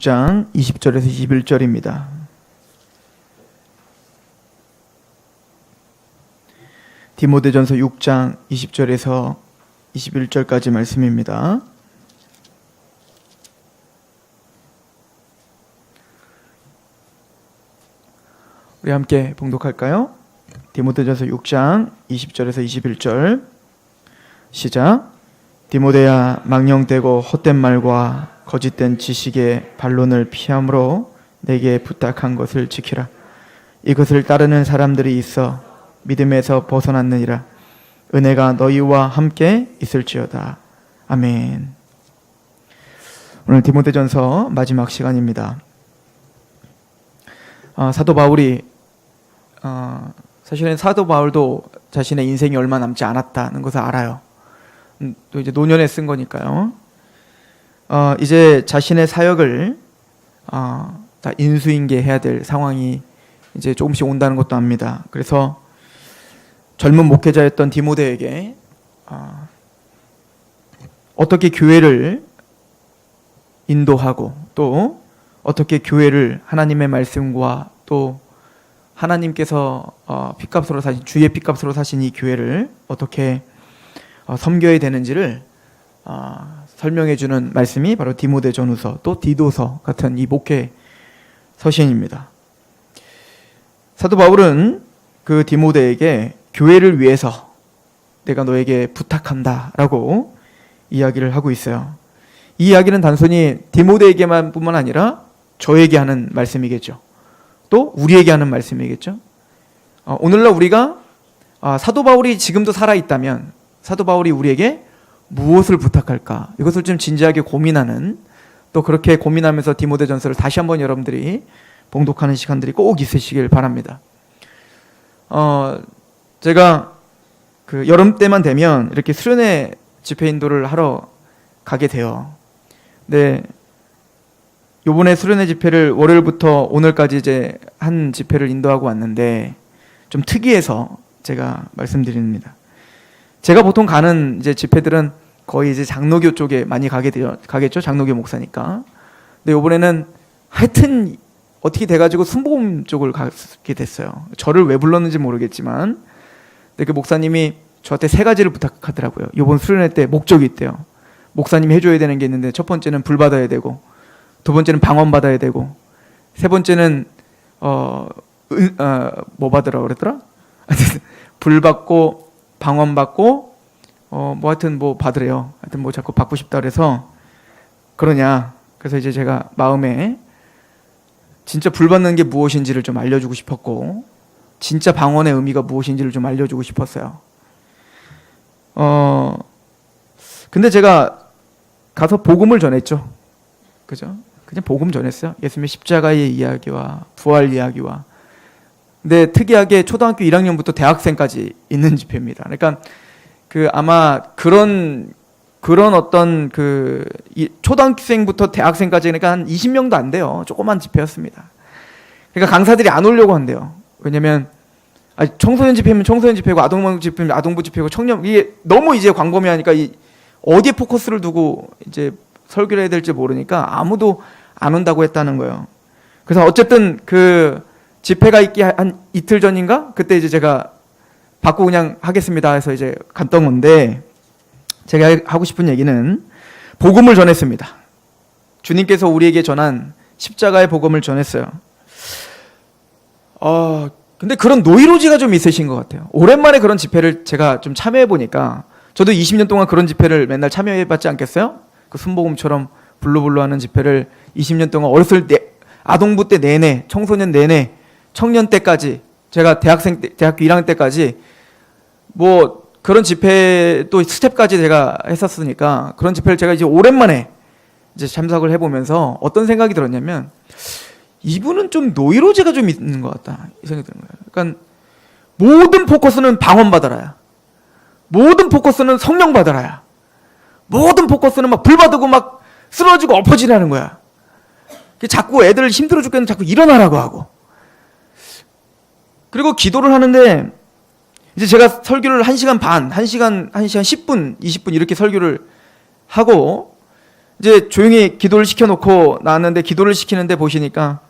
6장 20절에서 21절입니다. 디모데전서 6장 20절에서 21절까지 말씀입니다. 우리 함께 봉독할까요? 디모데전서 6장 20절에서 21절 시작. 디모데야, 망령되고 헛된 말과 거짓된 지식의 반론을 피함으로 내게 부탁한 것을 지키라. 이것을 따르는 사람들이 있어 믿음에서 벗어났느니라. 은혜가 너희와 함께 있을지어다. 아멘. 오늘 디모데전서 마지막 시간입니다. 사도 바울이 사실은 사도 바울도 자신의 인생이 얼마 남지 않았다는 것을 알아요. 또 이제 노년에 쓴 거니까요. 이제 자신의 사역을 다 인수인계해야 될 상황이 이제 조금씩 온다는 것도 압니다. 그래서 젊은 목회자였던 디모데에게 어떻게 교회를 인도하고 또 어떻게 교회를 하나님의 말씀과 또 하나님께서 핏값으로 사신 주의 핏값으로 사신 이 교회를 어떻게 섬겨야 되는지를 설명해 주는 말씀이 바로 디모데전후서 또 디도서 같은 이 목회 서신입니다. 사도 바울은 그 디모데에게 교회를 위해서 내가 너에게 부탁한다 라고 이야기를 하고 있어요. 이 이야기는 단순히 디모데에게만 뿐만 아니라 저에게 하는 말씀이겠죠. 또 우리에게 하는 말씀이겠죠. 오늘날 우리가 사도 바울이 지금도 살아있다면 사도 바울이 우리에게 무엇을 부탁할까? 이것을 좀 진지하게 고민하는, 또 그렇게 고민하면서 디모데전서를 다시 한번 여러분들이 봉독하는 시간들이 꼭 있으시길 바랍니다. 제가 그 여름 때만 되면 이렇게 수련회 집회 인도를 하러 가게 돼요. 근데 요번에 수련회 집회를 월요일부터 오늘까지 이제 한 집회를 인도하고 왔는데 좀 특이해서 제가 말씀드립니다. 제가 보통 가는 이제 집회들은 거의 이제 장로교 쪽에 많이 가겠죠. 장로교 목사니까. 근데 요번에는 하여튼 어떻게 돼가지고 순복음 쪽을 가게 됐어요. 저를 왜 불렀는지 모르겠지만, 근데 그 목사님이 저한테 3가지를 부탁하더라고요. 요번 수련회 때 목적이 있대요. 목사님이 해줘야 되는 게 있는데, 첫 번째는 불 받아야 되고, 두 번째는 방언 받아야 되고, 세 번째는 뭐 받으라고 그랬더라? 불 받고 방언 받고 뭐 하여튼 뭐 받으래요. 하여튼 뭐 자꾸 받고 싶다 그래서 그러냐. 그래서 이제 제가 마음에 진짜 불 받는 게 무엇인지를 좀 알려주고 싶었고, 진짜 방언의 의미가 무엇인지를 좀 알려주고 싶었어요. 근데 제가 가서 복음을 전했죠. 그죠? 그냥 복음 전했어요. 예수님의 십자가의 이야기와 부활 이야기와. 근데 특이하게 초등학교 1학년부터 대학생까지 있는 집회입니다. 그러니까 그 아마 그런 어떤 그 초등학생부터 대학생까지, 그러니까 한 20명도 안 돼요. 조그만 집회였습니다. 그러니까 강사들이 안 오려고 한대요. 왜냐면 청소년 집회면 청소년 집회고 아동부 집회면 아동부 집회고 청년, 이게 너무 이제 광범위하니까 어디에 포커스를 두고 이제 설교를 해야 될지 모르니까 아무도 안 온다고 했다는 거예요. 그래서 어쨌든 그 집회가 있기 한 이틀 전인가? 그때 이제 제가 받고 그냥 하겠습니다 해서 이제 갔던 건데, 제가 하고 싶은 얘기는 복음을 전했습니다. 주님께서 우리에게 전한 십자가의 복음을 전했어요. 근데 그런 노이로지가 좀 있으신 것 같아요. 오랜만에 그런 집회를 제가 좀 참여해 보니까, 저도 20년 동안 그런 집회를 맨날 참여해 봤지 않겠어요? 그 순복음처럼 불로불로 하는 집회를 20년 동안 아동부 때 내내, 청소년 내내, 청년 때까지, 제가 대학교 1학년 때까지 뭐 그런 집회 또 스텝까지 제가 했었으니까, 그런 집회를 제가 이제 오랜만에 이제 참석을 해보면서 어떤 생각이 들었냐면, 이분은 좀 노이로제가 좀 있는 것 같다, 이 생각이 드는 거예요. 그러니까 모든 포커스는 방언 받아라야, 모든 포커스는 성령 받아라야, 모든 포커스는 막 불 받고 막 쓰러지고 엎어지라는 거야. 자꾸 애들 힘들어 죽겠는데 자꾸 일어나라고 하고. 그리고 기도를 하는데, 이제 제가 설교를 1시간 반, 1시간 10분, 20분 이렇게 설교를 하고, 이제 조용히 기도를 시켜놓고 나왔는데, 기도를 시키는데 보시니까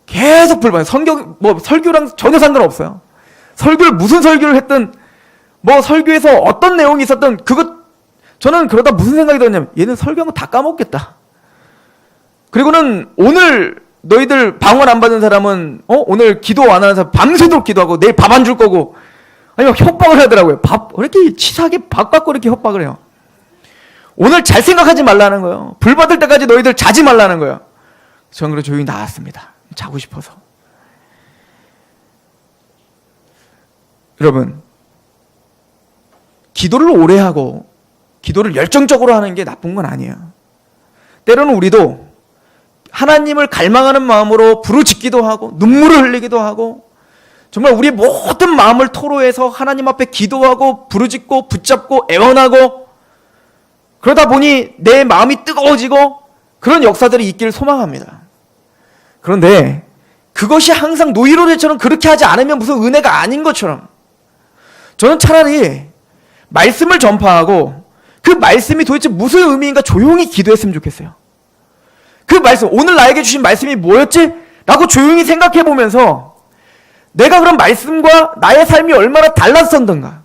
계속 불만이에요. 성경 설교랑 전혀 상관없어요. 설교를 무슨 설교를 했든 설교에서 어떤 내용이 있었든 저는 그러다 무슨 생각이 들었냐면, 얘는 설교한 거 다 까먹겠다. 그리고는 오늘 너희들 방언 안 받은 사람은 오늘 기도 안 하는 사람 밤새도록 기도하고 내일 밥 안 줄 거고, 아니면 협박을 하더라고요. 왜 이렇게 치사하게 밥 갖고 이렇게 협박을 해요? 오늘 잘 생각하지 말라는 거예요. 불 받을 때까지 너희들 자지 말라는 거예요. 저는 그래서 조용히 나왔습니다. 자고 싶어서. 여러분, 기도를 오래 하고 기도를 열정적으로 하는 게 나쁜 건 아니에요. 때로는 우리도 하나님을 갈망하는 마음으로 부르짖기도 하고 눈물을 흘리기도 하고 정말 우리의 모든 마음을 토로해서 하나님 앞에 기도하고 부르짖고 붙잡고 애원하고, 그러다 보니 내 마음이 뜨거워지고 그런 역사들이 있기를 소망합니다. 그런데 그것이 항상 노이로제처럼 그렇게 하지 않으면 무슨 은혜가 아닌 것처럼, 저는 차라리 말씀을 전파하고 그 말씀이 도대체 무슨 의미인가 조용히 기도했으면 좋겠어요. 그 말씀, 오늘 나에게 주신 말씀이 뭐였지? 라고 조용히 생각해 보면서 내가 그런 말씀과 나의 삶이 얼마나 달랐었던가,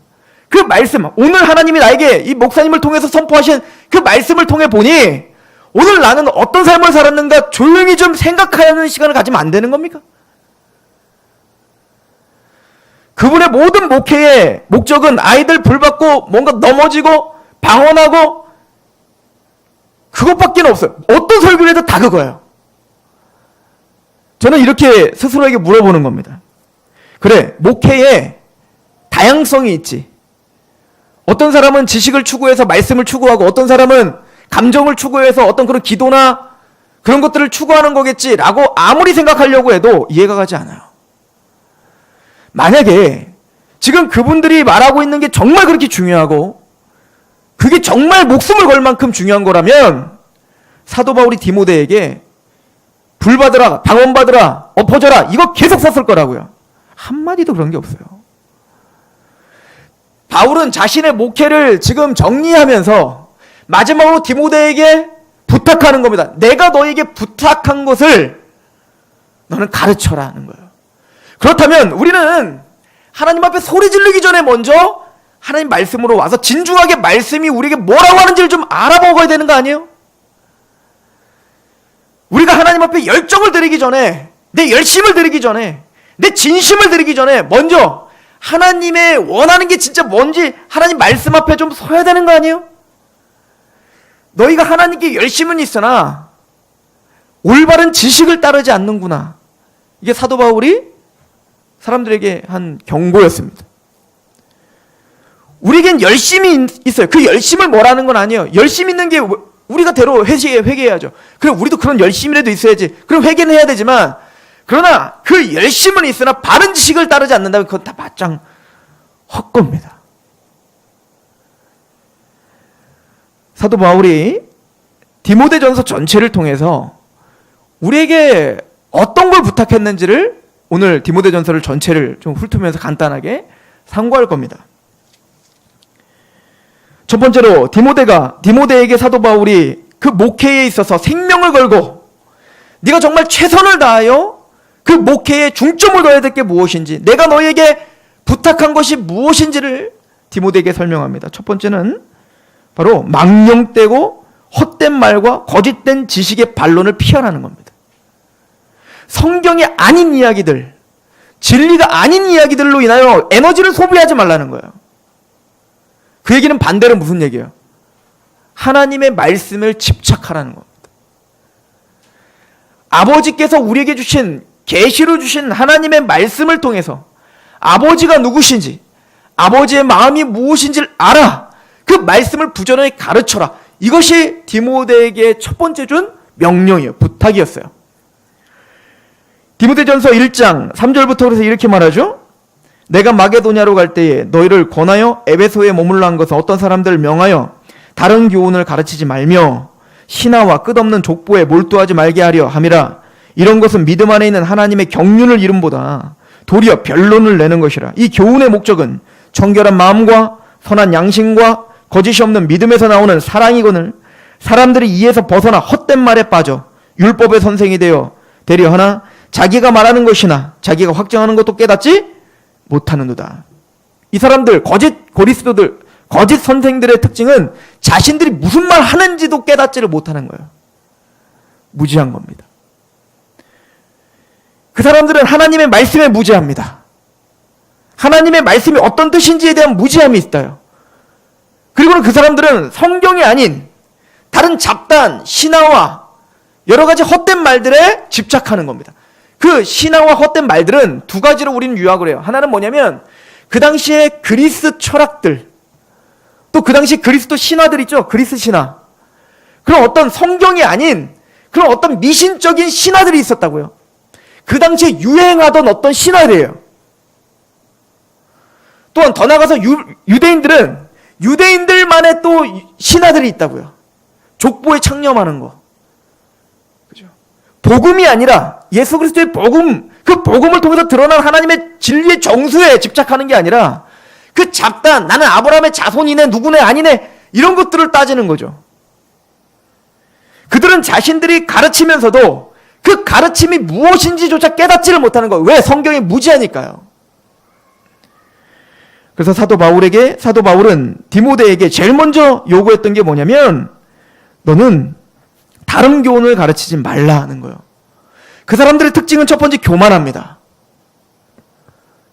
그 말씀, 오늘 하나님이 나에게 이 목사님을 통해서 선포하신 그 말씀을 통해 보니 오늘 나는 어떤 삶을 살았는가 조용히 좀 생각하는 시간을 가지면 안 되는 겁니까? 그분의 모든 목회의 목적은 아이들 불받고 뭔가 넘어지고 방언하고 그것밖에 없어요. 어떤 설교를 해도 다 그거예요. 저는 이렇게 스스로에게 물어보는 겁니다. 그래, 목회에 다양성이 있지. 어떤 사람은 지식을 추구해서 말씀을 추구하고, 어떤 사람은 감정을 추구해서 어떤 그런 기도나 그런 것들을 추구하는 거겠지라고 아무리 생각하려고 해도 이해가 가지 않아요. 만약에 지금 그분들이 말하고 있는 게 정말 그렇게 중요하고 그게 정말 목숨을 걸 만큼 중요한 거라면 사도 바울이 디모데에게 불 받으라, 방언 받으라, 엎어져라 이거 계속 썼을 거라고요. 한마디도 그런 게 없어요. 바울은 자신의 목회를 지금 정리하면서 마지막으로 디모데에게 부탁하는 겁니다. 내가 너에게 부탁한 것을 너는 가르쳐라 하는 거예요. 그렇다면 우리는 하나님 앞에 소리 지르기 전에 먼저 하나님 말씀으로 와서 진중하게 말씀이 우리에게 뭐라고 하는지를 좀 알아먹어야 되는 거 아니에요? 우리가 하나님 앞에 열정을 드리기 전에, 내 열심을 드리기 전에, 내 진심을 드리기 전에 먼저 하나님의 원하는 게 진짜 뭔지 하나님 말씀 앞에 좀 서야 되는 거 아니에요? 너희가 하나님께 열심은 있으나 올바른 지식을 따르지 않는구나. 이게 사도 바울이 사람들에게 한 경고였습니다. 우리에겐 열심이 있어요. 그 열심을 뭐라는 건 아니에요. 열심 있는 게 우리가 대로 회개해야죠. 그럼 우리도 그런 열심이라도 있어야지. 그럼 회개는 해야 되지만, 그러나 그 열심은 있으나 바른 지식을 따르지 않는다면 그건 다 맞짱 헛겁니다. 사도 바울이 디모데전서 전체를 통해서 우리에게 어떤 걸 부탁했는지를 오늘 디모데전서를 전체를 좀 훑으면서 간단하게 상고할 겁니다. 첫 번째로 디모데에게 사도 바울이 그 목회에 있어서 생명을 걸고 네가 정말 최선을 다하여 그 목회에 중점을 둬야 될 게 무엇인지, 내가 너에게 부탁한 것이 무엇인지를 디모데에게 설명합니다. 첫 번째는 바로 망령되고 헛된 말과 거짓된 지식의 반론을 피하라는 겁니다. 성경이 아닌 이야기들, 진리가 아닌 이야기들로 인하여 에너지를 소비하지 말라는 거예요. 그 얘기는 반대로 무슨 얘기예요? 하나님의 말씀을 집착하라는 겁니다. 아버지께서 우리에게 주신, 계시로 주신 하나님의 말씀을 통해서 아버지가 누구신지, 아버지의 마음이 무엇인지를 알아. 그 말씀을 부지런히 가르쳐라. 이것이 디모데에게 첫 번째 준 명령이에요. 부탁이었어요. 디모데전서 1장 3절부터 그래서 이렇게 말하죠. 내가 마게도냐로 갈 때에 너희를 권하여 에베소에 머물러 한 것은 어떤 사람들을 명하여 다른 교훈을 가르치지 말며 신하와 끝없는 족보에 몰두하지 말게 하려 함이라. 이런 것은 믿음 안에 있는 하나님의 경륜을 이름보다 도리어 변론을 내는 것이라. 이 교훈의 목적은 청결한 마음과 선한 양심과 거짓이 없는 믿음에서 나오는 사랑이거늘 사람들이 이에서 벗어나 헛된 말에 빠져 율법의 선생이 되어 되려 하나 자기가 말하는 것이나 자기가 확정하는 것도 깨닫지 못하는도다. 이 사람들 거짓 그리스도들 거짓 선생들의 특징은 자신들이 무슨 말 하는지도 깨닫지를 못하는 거예요. 무지한 겁니다. 그 사람들은 하나님의 말씀에 무지합니다. 하나님의 말씀이 어떤 뜻인지에 대한 무지함이 있어요. 그리고는 그 사람들은 성경이 아닌 다른 잡다한 신화와 여러 가지 헛된 말들에 집착하는 겁니다. 그 신화와 헛된 말들은 두 가지로 우리는 요약을 해요. 하나는 뭐냐면 그 당시에 그리스 철학들, 또 그 당시 그리스도 신화들 있죠. 그리스 신화. 그런 어떤 성경이 아닌 그런 어떤 미신적인 신화들이 있었다고요. 그 당시에 유행하던 어떤 신화들이에요. 또한 더 나아가서 유대인들은 유대인들만의 또 신화들이 있다고요. 족보에 창념하는 거. 그죠? 복음이 아니라 예수 그리스도의 복음, 그 복음을 통해서 드러난 하나님의 진리의 정수에 집착하는 게 아니라 그 잡다한 나는 아브라함의 자손이네 누구네 아니네 이런 것들을 따지는 거죠. 그들은 자신들이 가르치면서도 그 가르침이 무엇인지조차 깨닫지를 못하는 거예요. 왜? 성경이 무지하니까요. 그래서 사도 바울은 디모데에게 제일 먼저 요구했던 게 뭐냐면 너는 다른 교훈을 가르치지 말라 하는 거예요. 그 사람들의 특징은 첫 번째 교만합니다.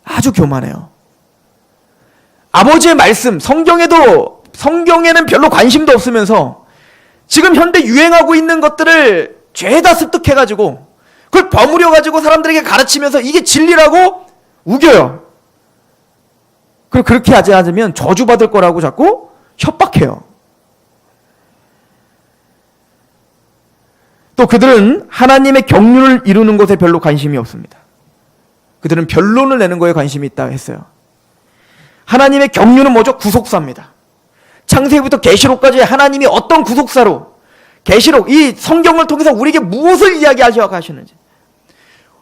아주 교만해요. 아버지의 말씀, 성경에는 별로 관심도 없으면서 지금 현대 유행하고 있는 것들을 죄다 습득해가지고 그걸 버무려가지고 사람들에게 가르치면서 이게 진리라고 우겨요. 그리고 그렇게 하지 않으면 저주받을 거라고 자꾸 협박해요. 또 그들은 하나님의 경륜을 이루는 것에 별로 관심이 없습니다. 그들은 변론을 내는 거에 관심이 있다 했어요. 하나님의 경륜은 뭐죠? 구속사입니다. 창세기부터 계시록까지 하나님이 어떤 구속사로 계시록, 이 성경을 통해서 우리에게 무엇을 이야기하셔 가시는지,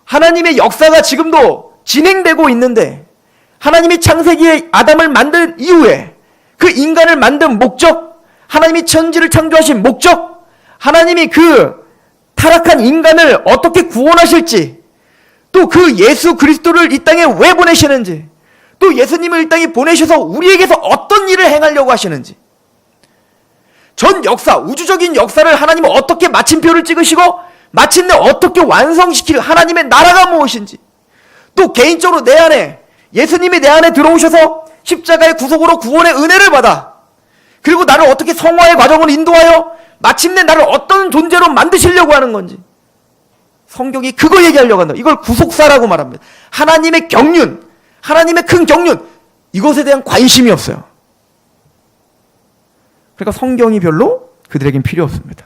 하나님의 역사가 지금도 진행되고 있는데 하나님이 창세기에 아담을 만든 이후에 그 인간을 만든 목적, 하나님이 천지를 창조하신 목적, 하나님이 그 타락한 인간을 어떻게 구원하실지, 또 그 예수 그리스도를 이 땅에 왜 보내시는지, 또 예수님을 이 땅에 보내셔서 우리에게서 어떤 일을 행하려고 하시는지, 전 역사, 우주적인 역사를 하나님은 어떻게 마침표를 찍으시고 마침내 어떻게 완성시킬 하나님의 나라가 무엇인지, 또 개인적으로 내 안에 예수님이 내 안에 들어오셔서 십자가의 구속으로 구원의 은혜를 받아 그리고 나를 어떻게 성화의 과정을 인도하여 마침내 나를 어떤 존재로 만드시려고 하는 건지, 성경이 그거 얘기하려고 한다. 이걸 구속사라고 말합니다. 하나님의 경륜, 하나님의 큰 경륜, 이것에 대한 관심이 없어요. 그러니까 성경이 별로 그들에겐 필요 없습니다.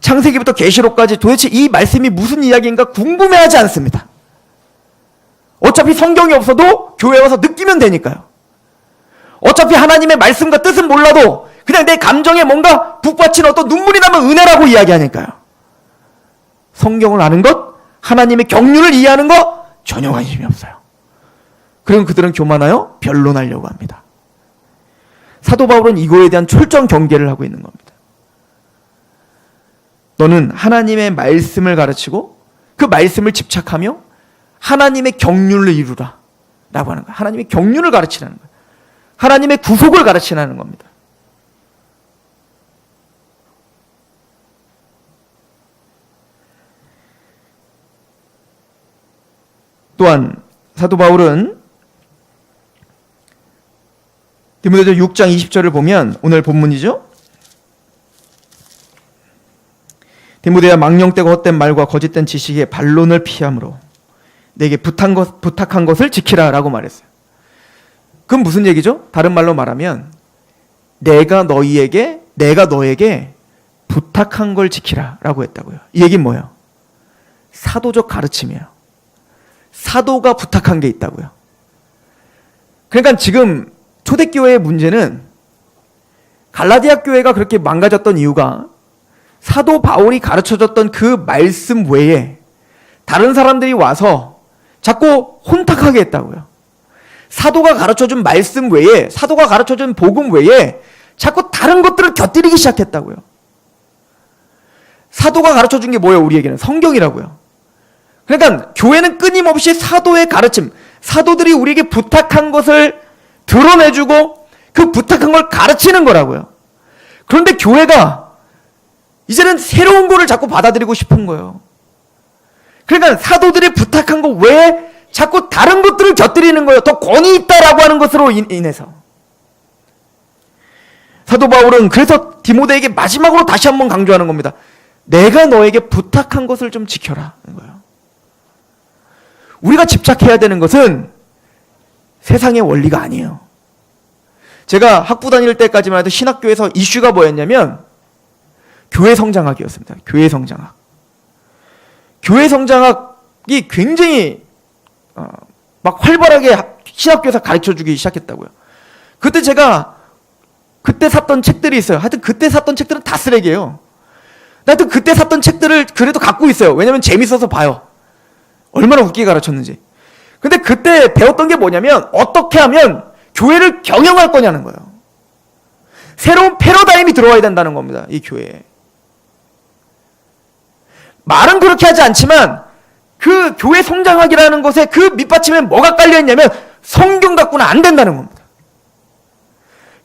창세기부터 계시록까지 도대체 이 말씀이 무슨 이야기인가 궁금해하지 않습니다. 어차피 성경이 없어도 교회 와서 느끼면 되니까요. 어차피 하나님의 말씀과 뜻은 몰라도 그냥 내 감정에 뭔가 북받친 어떤 눈물이 나면 은혜라고 이야기하니까요. 성경을 아는 것, 하나님의 경륜을 이해하는 것 전혀 관심이 없어요. 그럼 그들은 교만하여 변론하려고 합니다. 사도 바울은 이거에 대한 철저한 경계를 하고 있는 겁니다. 너는 하나님의 말씀을 가르치고 그 말씀을 집착하며 하나님의 경륜을 이루라 라고 하는 거예요. 하나님의 경륜을 가르치라는 거예요. 하나님의 구속을 가르치라는 겁니다. 또한 사도 바울은 디모데전서 6장 20절을 보면 오늘 본문이죠. 디모데야 망령되고 헛된 말과 거짓된 지식의 반론을 피함으로 내게 부탁한 것을 지키라 라고 말했어요. 그건 무슨 얘기죠? 다른 말로 말하면 내가 너에게 부탁한 걸 지키라 라고 했다고요. 이 얘기는 뭐예요? 사도적 가르침이에요. 사도가 부탁한 게 있다고요. 그러니까 지금 초대교회의 문제는 갈라디아 교회가 그렇게 망가졌던 이유가 사도 바울이 가르쳐줬던 그 말씀 외에 다른 사람들이 와서 자꾸 혼탁하게 했다고요. 사도가 가르쳐준 말씀 외에, 사도가 가르쳐준 복음 외에 자꾸 다른 것들을 곁들이기 시작했다고요. 사도가 가르쳐준 게 뭐예요? 우리에게는 성경이라고요. 그러니까 교회는 끊임없이 사도의 가르침, 사도들이 우리에게 부탁한 것을 드러내주고 그 부탁한 걸 가르치는 거라고요. 그런데 교회가 이제는 새로운 거를 자꾸 받아들이고 싶은 거예요. 그러니까 사도들이 부탁한 것 외에 자꾸 다른 것들을 곁들이는 거예요. 더 권위 있다라고 하는 것으로 인해서. 사도 바울은 그래서 디모데에게 마지막으로 다시 한번 강조하는 겁니다. 내가 너에게 부탁한 것을 좀 지켜라. 거예요. 우리가 집착해야 되는 것은 세상의 원리가 아니에요. 제가 학부 다닐 때까지만 해도 신학교에서 이슈가 뭐였냐면 교회 성장학이었습니다. 교회 성장학. 교회 성장학이 굉장히 막 활발하게 신학교에서 가르쳐주기 시작했다고요. 그때 제가 그때 샀던 책들이 있어요. 하여튼 그때 샀던 책들은 다 쓰레기예요. 하여튼 그때 샀던 책들을 그래도 갖고 있어요. 왜냐면 재밌어서 봐요. 얼마나 웃기게 가르쳤는지. 근데 그때 배웠던 게 뭐냐면 어떻게 하면 교회를 경영할 거냐는 거예요. 새로운 패러다임이 들어와야 된다는 겁니다. 이 교회에. 말은 그렇게 하지 않지만 그 교회 성장학이라는 것에 그 밑받침에 뭐가 깔려있냐면 성경 갖고는 안 된다는 겁니다.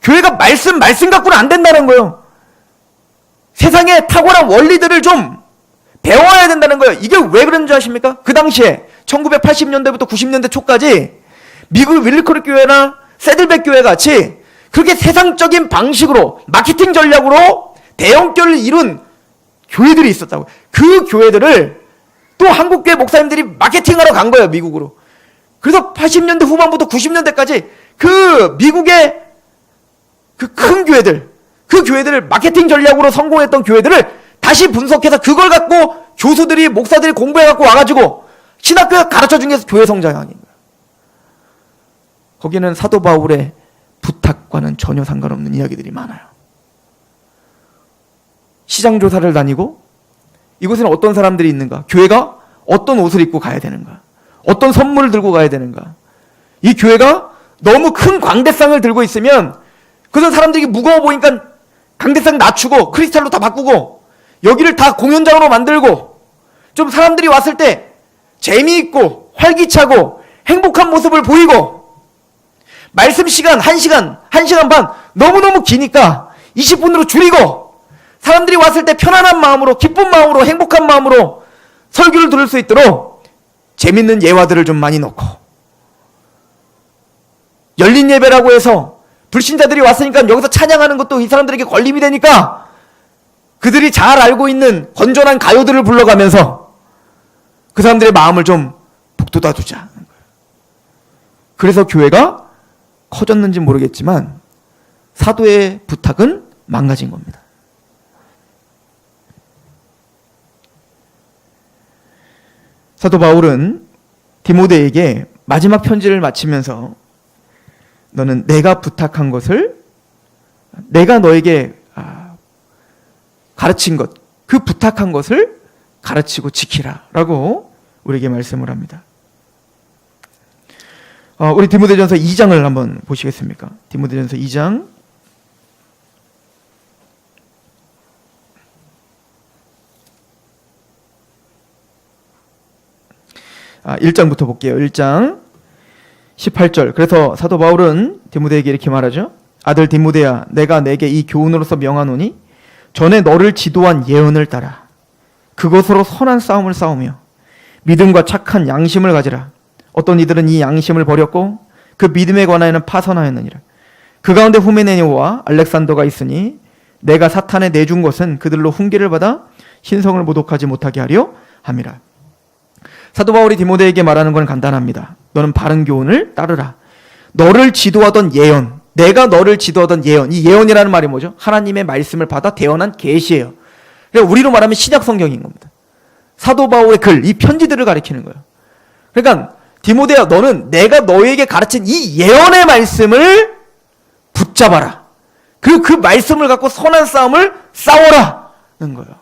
교회가 말씀 갖고는 안 된다는 거예요. 세상의 탁월한 원리들을 좀 배워야 된다는 거예요. 이게 왜 그런 줄 아십니까? 그 당시에 1980년대부터 90년대 초까지 미국 윌리코리 교회나 세들백 교회 같이 그렇게 세상적인 방식으로 마케팅 전략으로 대형교를 이룬 교회들이 있었다고. 그 교회들을 또 한국교회 목사님들이 마케팅하러 간 거예요. 미국으로. 그래서 80년대 후반부터 90년대까지 그 미국의 그 큰 교회들, 그 교회들을 마케팅 전략으로 성공했던 교회들을 다시 분석해서 그걸 갖고 교수들이 목사들이 공부해갖고 와가지고 신학교에 가르쳐준 게 교회 성장학인 거예요. 거기는 사도 바울의 부탁과는 전혀 상관없는 이야기들이 많아요. 시장 조사를 다니고 이곳에는 어떤 사람들이 있는가? 교회가 어떤 옷을 입고 가야 되는가? 어떤 선물을 들고 가야 되는가? 이 교회가 너무 큰 광대상을 들고 있으면 그래서 사람들이 무거워 보니까 강대상 낮추고 크리스탈로 다 바꾸고 여기를 다 공연장으로 만들고 좀 사람들이 왔을 때 재미있고 활기차고 행복한 모습을 보이고 말씀 시간 1시간, 1시간 반 너무너무 기니까 20분으로 줄이고 사람들이 왔을 때 편안한 마음으로 기쁜 마음으로 행복한 마음으로 설교를 들을 수 있도록 재밌는 예화들을 좀 많이 넣고 열린 예배라고 해서 불신자들이 왔으니까 여기서 찬양하는 것도 이 사람들에게 걸림이 되니까 그들이 잘 알고 있는 건전한 가요들을 불러가면서 그 사람들의 마음을 좀 북돋아주자. 그래서 교회가 커졌는지 모르겠지만 사도의 부탁은 망가진 겁니다. 사도 바울은 디모데에게 마지막 편지를 마치면서 너는 내가 부탁한 것을 내가 너에게 가르친 것, 그 부탁한 것을 가르치고 지키라 라고 우리에게 말씀을 합니다. 우리 디모데전서 2장을 한번 보시겠습니까? 디모데전서 2장 1장부터 볼게요. 1장 18절. 그래서 사도 바울은 디모데에게 이렇게 말하죠. 아들 디모데야, 내가 내게 이 교훈으로서 명하노니 전에 너를 지도한 예언을 따라 그것으로 선한 싸움을 싸우며 믿음과 착한 양심을 가지라. 어떤 이들은 이 양심을 버렸고 그 믿음에 관하여는 파선하였느니라. 그 가운데 후메네오와 알렉산더가 있으니 내가 사탄에 내준 것은 그들로 훈계를 받아 신성을 모독하지 못하게 하려 함이라. 사도 바울이 디모데에게 말하는 건 간단합니다. 너는 바른 교훈을 따르라. 너를 지도하던 예언, 내가 너를 지도하던 예언, 이 예언이라는 말이 뭐죠? 하나님의 말씀을 받아 대언한 계시예요. 그러니까 우리로 말하면 신약 성경인 겁니다. 사도 바울의 글, 이 편지들을 가리키는 거예요. 그러니까 디모데야, 너는 내가 너에게 가르친 이 예언의 말씀을 붙잡아라. 그리고 그 말씀을 갖고 선한 싸움을 싸워라는 거예요.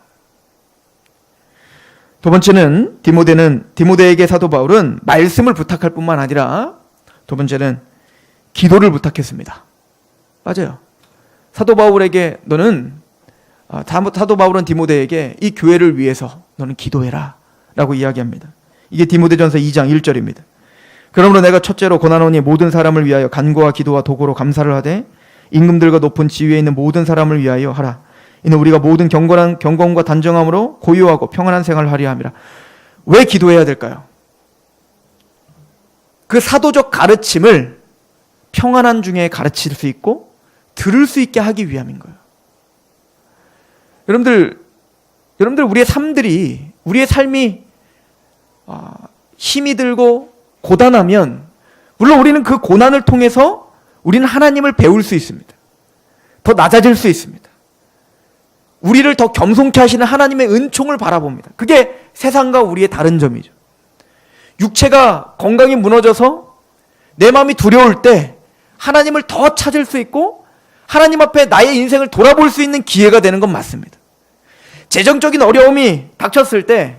두 번째는 디모데에게 사도 바울은 말씀을 부탁할 뿐만 아니라 두 번째는 기도를 부탁했습니다. 맞아요. 사도 바울에게 사도 바울은 디모데에게 이 교회를 위해서 너는 기도해라 라고 이야기합니다. 이게 디모데전서 2장 1절입니다. 그러므로 내가 첫째로 고난오니 모든 사람을 위하여 간구와 기도와 도구로 감사를 하되 임금들과 높은 지위에 있는 모든 사람을 위하여 하라. 이는 우리가 모든 경건과 단정함으로 고요하고 평안한 생활을 하려 함이라. 왜 기도해야 될까요? 그 사도적 가르침을 평안한 중에 가르칠 수 있고 들을 수 있게 하기 위함인 거예요. 여러분들 우리의 삶이 힘이 들고 고단하면 물론 우리는 그 고난을 통해서 우리는 하나님을 배울 수 있습니다. 더 낮아질 수 있습니다. 우리를 더 겸손케 하시는 하나님의 은총을 바라봅니다. 그게 세상과 우리의 다른 점이죠. 육체가 건강이 무너져서 내 마음이 두려울 때 하나님을 더 찾을 수 있고 하나님 앞에 나의 인생을 돌아볼 수 있는 기회가 되는 건 맞습니다. 재정적인 어려움이 닥쳤을 때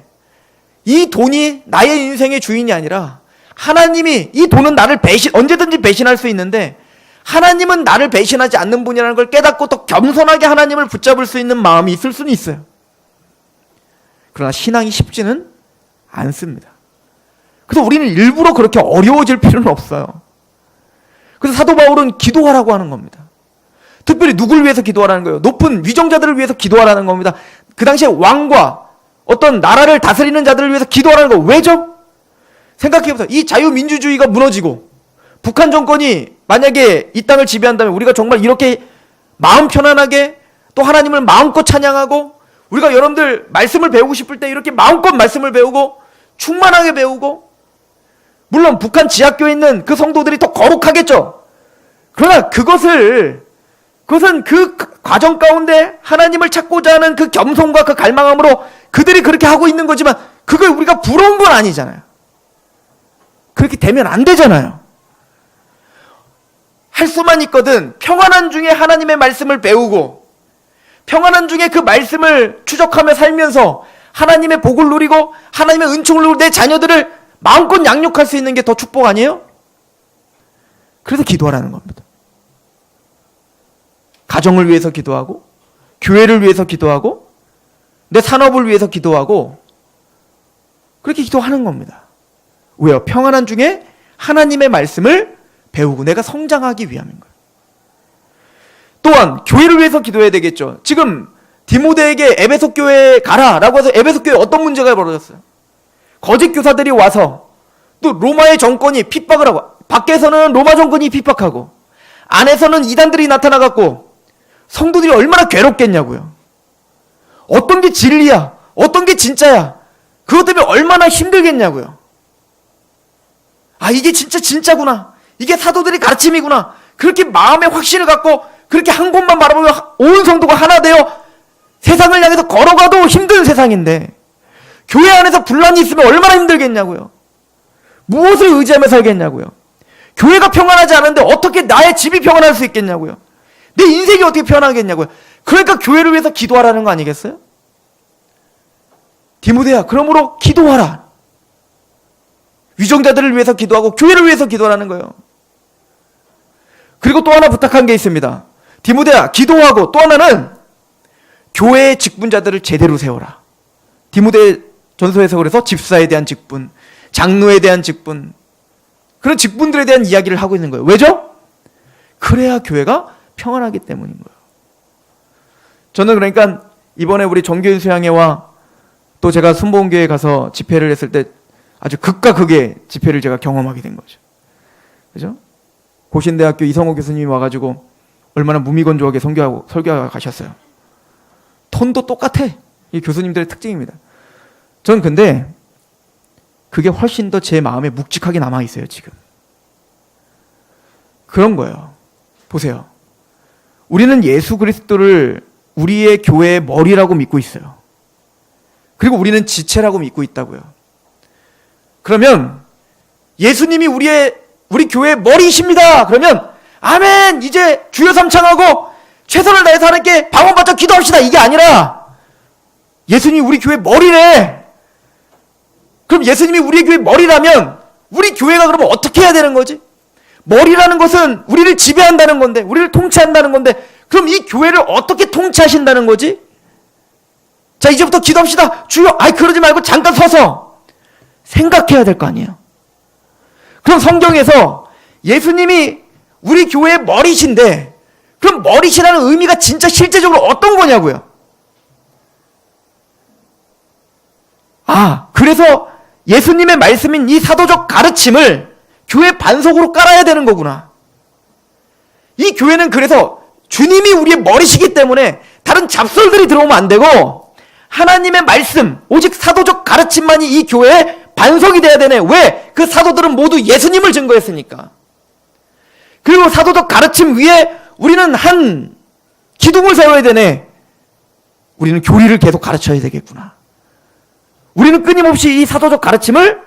이 돈이 나의 인생의 주인이 아니라 하나님이, 이 돈은 나를 언제든지 배신할 수 있는데 하나님은 나를 배신하지 않는 분이라는 걸 깨닫고 더 겸손하게 하나님을 붙잡을 수 있는 마음이 있을 수는 있어요. 그러나 신앙이 쉽지는 않습니다. 그래서 우리는 일부러 그렇게 어려워질 필요는 없어요. 그래서 사도 바울은 기도하라고 하는 겁니다. 특별히 누굴 위해서 기도하라는 거예요? 높은 위정자들을 위해서 기도하라는 겁니다. 그 당시에 왕과 어떤 나라를 다스리는 자들을 위해서 기도하라는 거 왜죠? 생각해보세요. 이 자유민주주의가 무너지고 북한 정권이 만약에 이 땅을 지배한다면 우리가 정말 이렇게 마음 편안하게 또 하나님을 마음껏 찬양하고 우리가 여러분들 말씀을 배우고 싶을 때 이렇게 마음껏 말씀을 배우고 충만하게 배우고 물론 북한 지하교에 있는 그 성도들이 더 거룩하겠죠. 그러나 그것은 그 과정 가운데 하나님을 찾고자 하는 그 겸손과 그 갈망함으로 그들이 그렇게 하고 있는 거지만 그걸 우리가 부러운 건 아니잖아요. 그렇게 되면 안 되잖아요. 할 수만 있거든 평안한 중에 하나님의 말씀을 배우고 평안한 중에 그 말씀을 추적하며 살면서 하나님의 복을 누리고 하나님의 은총을 누리고 내 자녀들을 마음껏 양육할 수 있는 게 더 축복 아니에요? 그래서 기도하라는 겁니다. 가정을 위해서 기도하고 교회를 위해서 기도하고 내 산업을 위해서 기도하고 그렇게 기도하는 겁니다. 왜요? 평안한 중에 하나님의 말씀을 배우고 내가 성장하기 위함인 거예요. 또한 교회를 위해서 기도해야 되겠죠. 지금 디모데에게 에베소 교회에 가라라고 해서 에베소 교회에 어떤 문제가 벌어졌어요? 거짓 교사들이 와서 또 로마의 정권이 핍박을 하고 밖에서는 로마 정권이 핍박하고 안에서는 이단들이 나타나갖고 성도들이 얼마나 괴롭겠냐고요. 어떤 게 진리야? 어떤 게 진짜야? 그것 때문에 얼마나 힘들겠냐고요. 아, 이게 진짜구나. 이게 사도들의 가르침이구나. 그렇게 마음의 확신을 갖고 그렇게 한 곳만 바라보면 온 성도가 하나 되어 세상을 향해서 걸어가도 힘든 세상인데 교회 안에서 분란이 있으면 얼마나 힘들겠냐고요. 무엇을 의지하며 살겠냐고요. 교회가 평안하지 않은데 어떻게 나의 집이 평안할 수 있겠냐고요. 내 인생이 어떻게 평안하겠냐고요. 그러니까 교회를 위해서 기도하라는 거 아니겠어요? 디모데야, 그러므로 기도하라. 위정자들을 위해서 기도하고 교회를 위해서 기도하라는 거예요. 그리고 또 하나 부탁한 게 있습니다. 디모데야, 기도하고 또 하나는 교회의 직분자들을 제대로 세워라. 디모데 전서에서 그래서 집사에 대한 직분, 장로에 대한 직분, 그런 직분들에 대한 이야기를 하고 있는 거예요. 왜죠? 그래야 교회가 평안하기 때문인 거예요. 저는 그러니까 이번에 우리 정교인 수양회와 또 제가 순복음교회에 가서 집회를 했을 때 아주 극과 극의 집회를 제가 경험하게 된 거죠. 그죠? 고신대학교 이성호 교수님이 와가지고 얼마나 무미건조하게 설교하고 가셨어요. 톤도 똑같아. 이 교수님들의 특징입니다. 전 근데 그게 훨씬 더 제 마음에 묵직하게 남아있어요, 지금. 그런 거예요. 보세요. 우리는 예수 그리스도를 우리의 교회의 머리라고 믿고 있어요. 그리고 우리는 지체라고 믿고 있다고요. 그러면 예수님이 우리 교회의 머리이십니다. 그러면 아멘! 이제 주여 삼창하고 최선을 다해서 하나님께 방언받자 기도합시다. 이게 아니라 예수님이 우리 교회 머리래. 그럼 예수님이 우리 교회 머리라면 우리 교회가 그러면 어떻게 해야 되는 거지? 머리라는 것은 우리를 지배한다는 건데, 우리를 통치한다는 건데, 그럼 이 교회를 어떻게 통치하신다는 거지? 자, 이제부터 기도합시다. 주여, 그러지 말고 잠깐 서서 생각해야 될 거 아니에요. 그럼 성경에서 예수님이 우리 교회의 머리신데, 그럼 머리시라는 의미가 진짜 실제적으로 어떤 거냐고요? 그래서 예수님의 말씀인 이 사도적 가르침을 교회 반석으로 깔아야 되는 거구나. 이 교회는 그래서 주님이 우리의 머리시기 때문에 다른 잡설들이 들어오면 안 되고, 하나님의 말씀, 오직 사도적 가르침만이 이 교회의 반석이 돼야 되네. 왜? 그 사도들은 모두 예수님을 증거했으니까. 그리고 사도적 가르침 위에 우리는 한 기둥을 세워야 되네. 우리는 교리를 계속 가르쳐야 되겠구나. 우리는 끊임없이 이 사도적 가르침을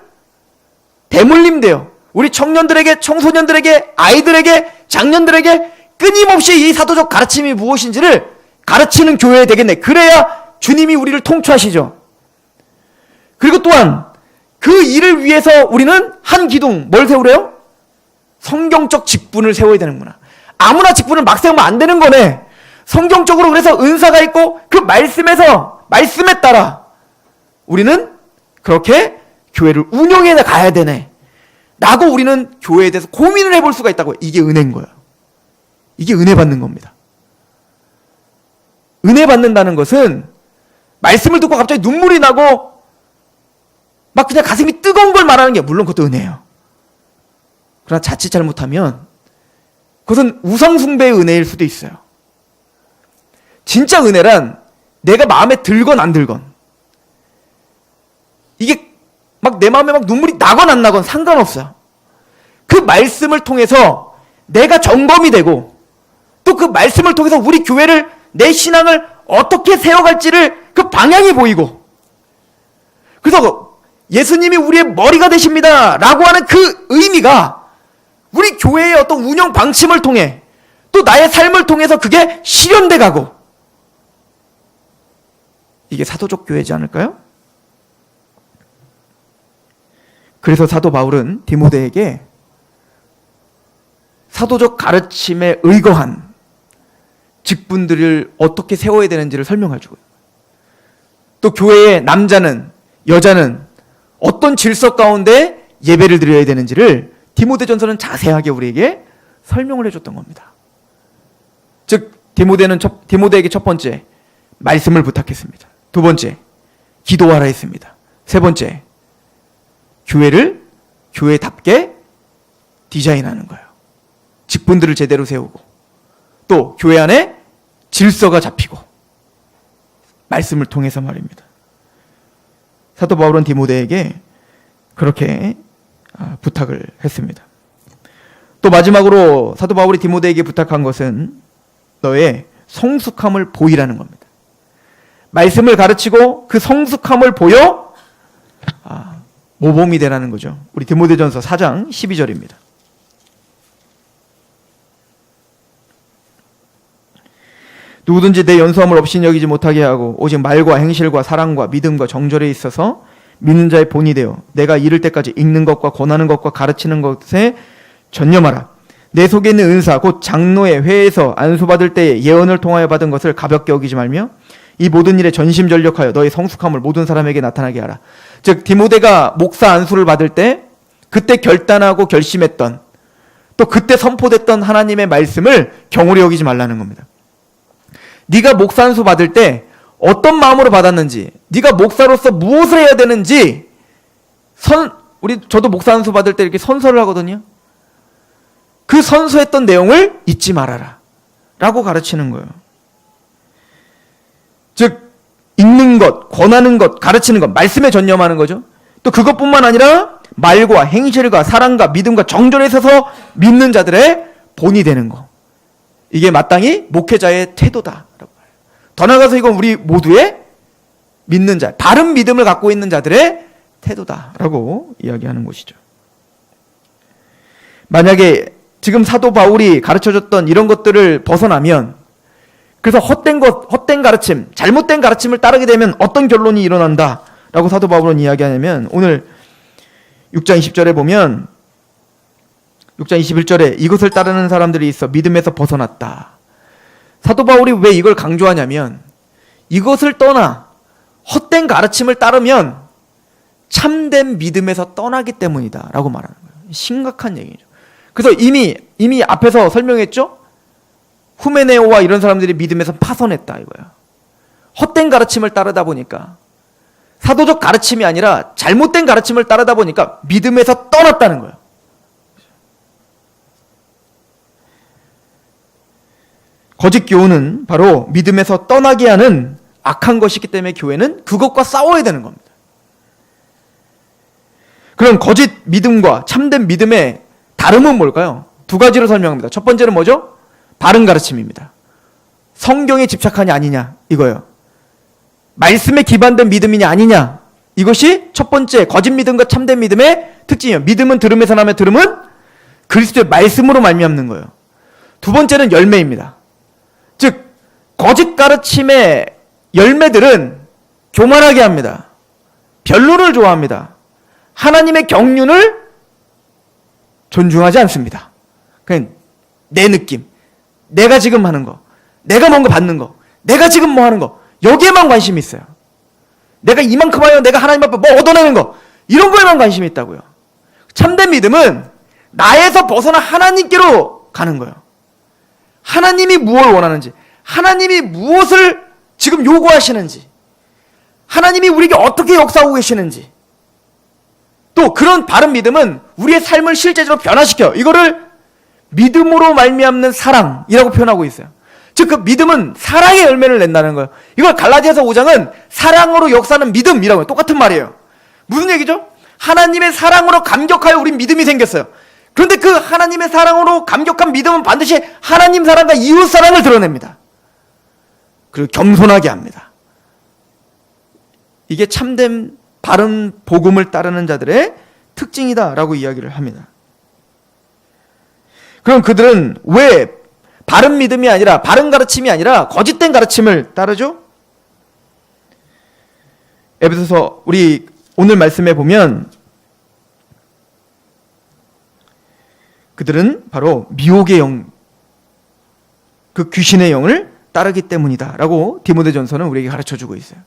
대물림돼요. 우리 청년들에게, 청소년들에게, 아이들에게, 장년들에게 끊임없이 이 사도적 가르침이 무엇인지를 가르치는 교회가 되겠네. 그래야 주님이 우리를 통치하시죠. 그리고 또한 그 일을 위해서 우리는 한 기둥, 뭘 세우래요? 성경적 직분을 세워야 되는구나. 아무나 직분을 막 세우면 안 되는 거네. 성경적으로 그래서 은사가 있고 그 말씀에 따라 우리는 그렇게 교회를 운영해 가야 되네 라고 우리는 교회에 대해서 고민을 해볼 수가 있다고요. 이게 은혜인 거예요. 이게 은혜 받는 겁니다. 은혜 받는다는 것은 말씀을 듣고 갑자기 눈물이 나고 막 그냥 가슴이 뜨거운 걸 말하는 게 물론 그것도 은혜예요. 그러나 자칫 잘못하면 그것은 우상숭배의 은혜일 수도 있어요. 진짜 은혜란 내가 마음에 들건 안 들건, 이게 막 내 마음에 막 눈물이 나건 안 나건 상관없어요. 그 말씀을 통해서 내가 점검이 되고, 또 그 말씀을 통해서 우리 교회를, 내 신앙을 어떻게 세워갈지를 그 방향이 보이고, 그래서 예수님이 우리의 머리가 되십니다 라고 하는 그 의미가 우리 교회의 어떤 운영 방침을 통해, 또 나의 삶을 통해서 그게 실현돼 가고, 이게 사도적 교회지 않을까요? 그래서 사도 바울은 디모데에게 사도적 가르침에 의거한 직분들을 어떻게 세워야 되는지를 설명해 주고요. 또 교회의 남자는, 여자는 어떤 질서 가운데 예배를 드려야 되는지를 디모데전서는 자세하게 우리에게 설명을 해줬던 겁니다. 즉 디모데에게 첫 번째 말씀을 부탁했습니다. 두 번째 기도하라 했습니다. 세 번째 교회를 교회답게 디자인하는 거예요. 직분들을 제대로 세우고, 또 교회 안에 질서가 잡히고, 말씀을 통해서 말입니다. 사도 바울은 디모데에게 그렇게 부탁을 했습니다. 또 마지막으로 사도 바울이 디모데에게 부탁한 것은 너의 성숙함을 보이라는 겁니다. 말씀을 가르치고 그 성숙함을 보여 모범이 되라는 거죠. 우리 디모데전서 4장 12절입니다. 누구든지 내 연수함을 없이 여기지 못하게 하고 오직 말과 행실과 사랑과 믿음과 정절에 있어서 믿는 자의 본이 되어 내가 이를 때까지 읽는 것과 권하는 것과 가르치는 것에 전념하라. 내 속에 있는 은사 곧 장로의 회에서 안수받을 때에 예언을 통하여 받은 것을 가볍게 여기지 말며 이 모든 일에 전심전력하여 너의 성숙함을 모든 사람에게 나타나게 하라. 즉 디모데가 목사 안수를 받을 때 그때 결단하고 결심했던, 또 그때 선포됐던 하나님의 말씀을 경홀히 여기지 말라는 겁니다. 네가 목사 안수 받을 때 어떤 마음으로 받았는지, 네가 목사로서 무엇을 해야 되는지, 저도 목사 안수 받을 때 이렇게 선서를 하거든요. 그 선서했던 내용을 잊지 말아라 라고 가르치는 거예요. 즉 읽는 것, 권하는 것, 가르치는 것, 말씀에 전념하는 거죠. 또 그것뿐만 아니라 말과 행실과 사랑과 믿음과 정절에 있어서 믿는 자들의 본이 되는 거, 이게 마땅히 목회자의 태도다. 더 나아가서 이건 우리 모두의 믿는 자, 바른 믿음을 갖고 있는 자들의 태도다라고 이야기하는 것이죠. 만약에 지금 사도 바울이 가르쳐줬던 이런 것들을 벗어나면, 그래서 헛된 가르침, 잘못된 가르침을 따르게 되면 어떤 결론이 일어난다라고 사도 바울은 이야기하냐면, 오늘 6장 20절에 보면 6장 21절에 이것을 따르는 사람들이 있어 믿음에서 벗어났다. 사도 바울이 왜 이걸 강조하냐면 이것을 떠나 헛된 가르침을 따르면 참된 믿음에서 떠나기 때문이다 라고 말하는 거예요. 심각한 얘기죠. 그래서 이미 앞에서 설명했죠. 후메네오와 이런 사람들이 믿음에서 파손했다 이거야. 헛된 가르침을 따르다 보니까, 사도적 가르침이 아니라 잘못된 가르침을 따르다 보니까 믿음에서 떠났다는 거예요. 거짓 교훈은 바로 믿음에서 떠나게 하는 악한 것이기 때문에 교회는 그것과 싸워야 되는 겁니다. 그럼 거짓 믿음과 참된 믿음의 다름은 뭘까요? 두 가지로 설명합니다. 첫 번째는 뭐죠? 바른 가르침입니다. 성경에 집착하냐 아니냐 이거예요. 말씀에 기반된 믿음이냐 아니냐, 이것이 첫 번째 거짓 믿음과 참된 믿음의 특징이에요. 믿음은 들음에서 나며 들음은 그리스도의 말씀으로 말미암는 거예요. 두 번째는 열매입니다. 즉 거짓 가르침의 열매들은 교만하게 합니다. 변론을 좋아합니다. 하나님의 경륜을 존중하지 않습니다. 그냥 내 느낌, 내가 지금 하는 거, 내가 뭔가 받는 거, 내가 지금 뭐 하는 거, 여기에만 관심이 있어요. 내가 이만큼 하여 내가 하나님 앞에 뭐 얻어내는 거, 이런 거에만 관심이 있다고요. 참된 믿음은 나에서 벗어나 하나님께로 가는 거예요. 하나님이 무엇을 원하는지, 하나님이 무엇을 지금 요구하시는지, 하나님이 우리에게 어떻게 역사하고 계시는지, 또 그런 바른 믿음은 우리의 삶을 실제적으로 변화시켜요. 이거를 믿음으로 말미암는 사랑이라고 표현하고 있어요. 즉 그 믿음은 사랑의 열매를 낸다는 거예요. 이걸 갈라디아서 5장은 사랑으로 역사하는 믿음이라고 해요. 똑같은 말이에요. 무슨 얘기죠? 하나님의 사랑으로 감격하여 우리 믿음이 생겼어요. 그런데 그 하나님의 사랑으로 감격한 믿음은 반드시 하나님 사랑과 이웃 사랑을 드러냅니다. 그리고 겸손하게 합니다. 이게 참된 바른 복음을 따르는 자들의 특징이다라고 이야기를 합니다. 그럼 그들은 왜 바른 믿음이 아니라, 바른 가르침이 아니라 거짓된 가르침을 따르죠? 에베소서 우리 오늘 말씀에 보면 그들은 바로 미혹의 영, 그 귀신의 영을 따르기 때문이다 라고 디모데전서는 우리에게 가르쳐주고 있어요.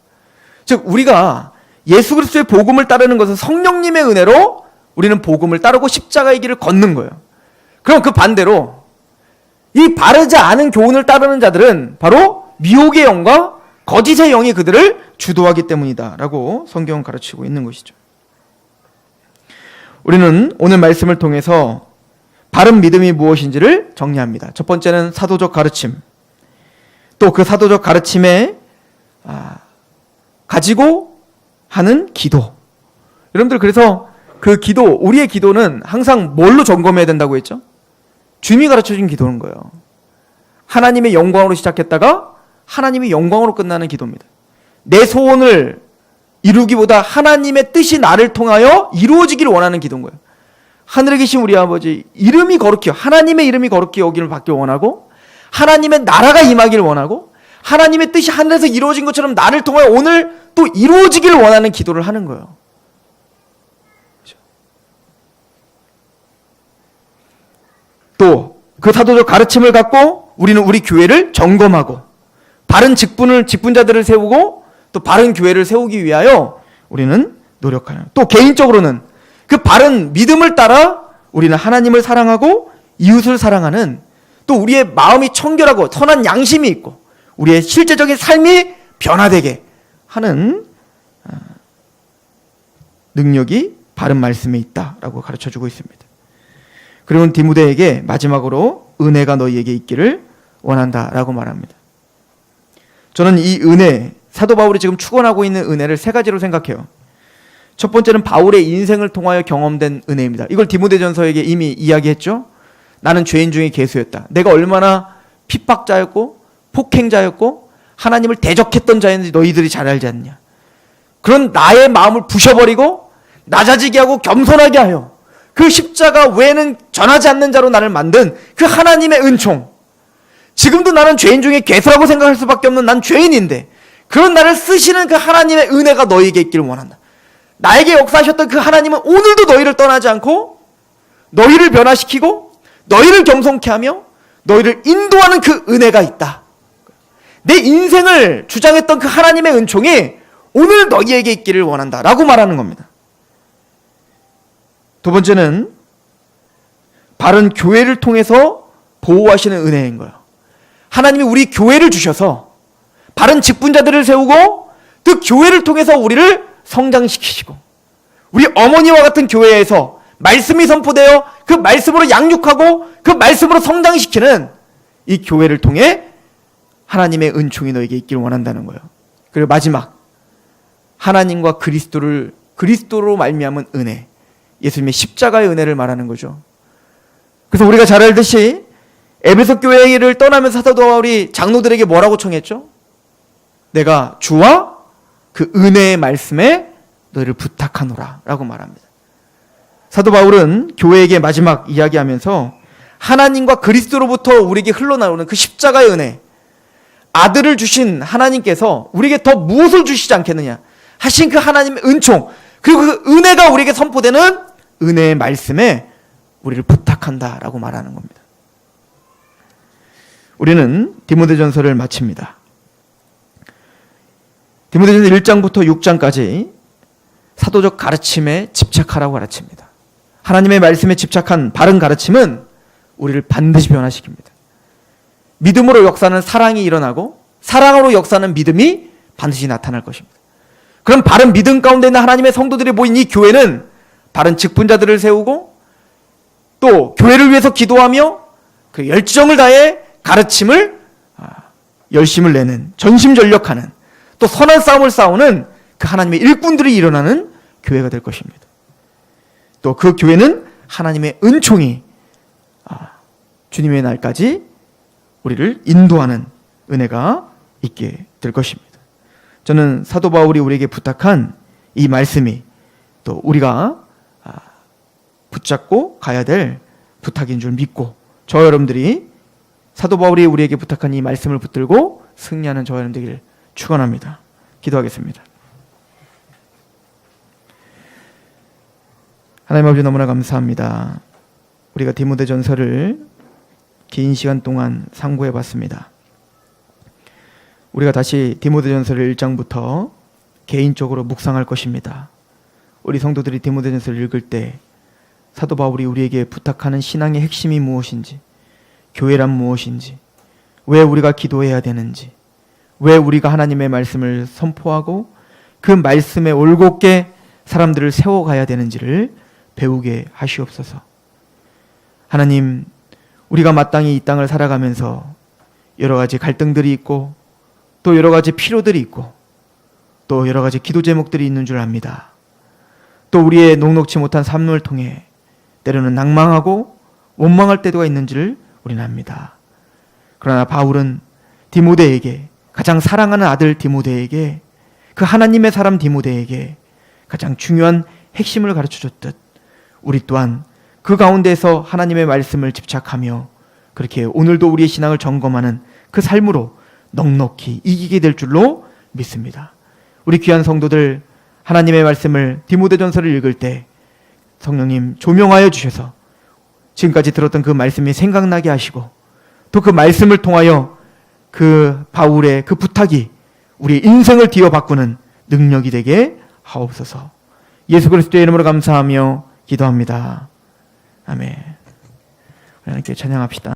즉 우리가 예수 그리스도의 복음을 따르는 것은 성령님의 은혜로 우리는 복음을 따르고 십자가의 길을 걷는 거예요. 그럼 그 반대로 이 바르지 않은 교훈을 따르는 자들은 바로 미혹의 영과 거짓의 영이 그들을 주도하기 때문이다 라고 성경은 가르치고 있는 것이죠. 우리는 오늘 말씀을 통해서 바른 믿음이 무엇인지를 정리합니다. 첫 번째는 사도적 가르침, 또 그 사도적 가르침에 가지고 하는 기도. 여러분들 그래서 그 기도, 우리의 기도는 항상 뭘로 점검해야 된다고 했죠? 주님이 가르쳐준 기도는 거예요. 하나님의 영광으로 시작했다가 하나님의 영광으로 끝나는 기도입니다. 내 소원을 이루기보다 하나님의 뜻이 나를 통하여 이루어지기를 원하는 기도인 거예요. 하늘에 계신 우리 아버지 이름이 거룩히, 하나님의 이름이 거룩히 여기를 받길 원하고, 하나님의 나라가 임하기를 원하고, 하나님의 뜻이 하늘에서 이루어진 것처럼 나를 통하여 오늘 또 이루어지기를 원하는 기도를 하는 거예요. 또 그 사도적 가르침을 갖고 우리는 우리 교회를 점검하고 바른 직분자들을 세우고 또 바른 교회를 세우기 위하여 우리는 노력하는, 또 개인적으로는 그 바른 믿음을 따라 우리는 하나님을 사랑하고 이웃을 사랑하는, 또 우리의 마음이 청결하고 선한 양심이 있고 우리의 실제적인 삶이 변화되게 하는 능력이 바른 말씀에 있다라고 가르쳐주고 있습니다. 그리고 디모데에게 마지막으로 은혜가 너희에게 있기를 원한다라고 말합니다. 저는 이 은혜, 사도 바울이 지금 축원하고 있는 은혜를 세 가지로 생각해요. 첫 번째는 바울의 인생을 통하여 경험된 은혜입니다. 이걸 디모데전서에게 이미 이야기했죠. 나는 죄인 중에 괴수였다. 내가 얼마나 핍박자였고 폭행자였고 하나님을 대적했던 자였는지 너희들이 잘 알지 않냐. 그런 나의 마음을 부셔버리고 낮아지게 하고 겸손하게 하여 그 십자가 외에는 전하지 않는 자로 나를 만든 그 하나님의 은총. 지금도 나는 죄인 중에 괴수라고 생각할 수밖에 없는 난 죄인인데 그런 나를 쓰시는 그 하나님의 은혜가 너희에게 있기를 원한다. 나에게 역사하셨던 그 하나님은 오늘도 너희를 떠나지 않고 너희를 변화시키고 너희를 겸손케 하며 너희를 인도하는 그 은혜가 있다. 내 인생을 주장했던 그 하나님의 은총이 오늘 너희에게 있기를 원한다 라고 말하는 겁니다. 두 번째는 바른 교회를 통해서 보호하시는 은혜인 거예요. 하나님이 우리 교회를 주셔서 바른 직분자들을 세우고 그 교회를 통해서 우리를 성장시키시고 우리 어머니와 같은 교회에서 말씀이 선포되어 그 말씀으로 양육하고 그 말씀으로 성장시키는 이 교회를 통해 하나님의 은총이 너에게 있기를 원한다는 거예요. 그리고 마지막, 하나님과 그리스도로 말미암은 은혜, 예수님의 십자가의 은혜를 말하는 거죠. 그래서 우리가 잘 알듯이 에베소 교회를 떠나면서 사도 바울이 장로들에게 뭐라고 청했죠? 내가 주와 그 은혜의 말씀에 너희를 부탁하노라 라고 말합니다. 사도 바울은 교회에게 마지막 이야기하면서 하나님과 그리스도로부터 우리에게 흘러나오는 그 십자가의 은혜, 아들을 주신 하나님께서 우리에게 더 무엇을 주시지 않겠느냐 하신 그 하나님의 은총, 그리고 그 은혜가 우리에게 선포되는 은혜의 말씀에 우리를 부탁한다라고 말하는 겁니다. 우리는 디모데전서를 마칩니다. 디모데전서 1장부터 6장까지 사도적 가르침에 집착하라고 가르칩니다. 하나님의 말씀에 집착한 바른 가르침은 우리를 반드시 변화시킵니다. 믿음으로 역사는 사랑이 일어나고 사랑으로 역사는 믿음이 반드시 나타날 것입니다. 그럼 바른 믿음 가운데 있는 하나님의 성도들이 모인 이 교회는 바른 직분자들을 세우고 또 교회를 위해서 기도하며 그 열정을 다해 가르침을 열심을 내는, 전심전력하는, 또 선한 싸움을 싸우는 그 하나님의 일꾼들이 일어나는 교회가 될 것입니다. 또 그 교회는 하나님의 은총이 주님의 날까지 우리를 인도하는 은혜가 있게 될 것입니다. 저는 사도 바울이 우리에게 부탁한 이 말씀이 또 우리가 붙잡고 가야 될 부탁인 줄 믿고 저 여러분들이 사도 바울이 우리에게 부탁한 이 말씀을 붙들고 승리하는 저 여러분 되기를 축원합니다. 기도하겠습니다. 하나님 아버지 너무나 감사합니다. 우리가 디모데전서를 긴 시간 동안 상고해 봤습니다. 우리가 다시 디모데전서를 1장부터 개인적으로 묵상할 것입니다. 우리 성도들이 디모데전서를 읽을 때 사도 바울이 우리에게 부탁하는 신앙의 핵심이 무엇인지, 교회란 무엇인지, 왜 우리가 기도해야 되는지, 왜 우리가 하나님의 말씀을 선포하고 그 말씀에 올곧게 사람들을 세워가야 되는지를 배우게 하시옵소서. 하나님, 우리가 마땅히 이 땅을 살아가면서 여러 가지 갈등들이 있고 또 여러 가지 필요들이 있고 또 여러 가지 기도 제목들이 있는 줄 압니다. 또 우리의 녹록지 못한 삶을 통해 때로는 낭망하고 원망할 때도 있는지를 우리는 압니다. 그러나 바울은 디모데에게, 가장 사랑하는 아들 디모데에게, 그 하나님의 사람 디모데에게 가장 중요한 핵심을 가르쳐줬듯 우리 또한 그 가운데서 하나님의 말씀을 집착하며 그렇게 오늘도 우리의 신앙을 점검하는 그 삶으로 넉넉히 이기게 될 줄로 믿습니다. 우리 귀한 성도들, 하나님의 말씀을 디모데전서를 읽을 때 성령님 조명하여 주셔서 지금까지 들었던 그 말씀이 생각나게 하시고 또 그 말씀을 통하여 그 바울의 그 부탁이 우리의 인생을 뒤어바꾸는 능력이 되게 하옵소서. 예수 그리스도의 이름으로 감사하며 기도합니다. 아멘. 하나님께 찬양합시다.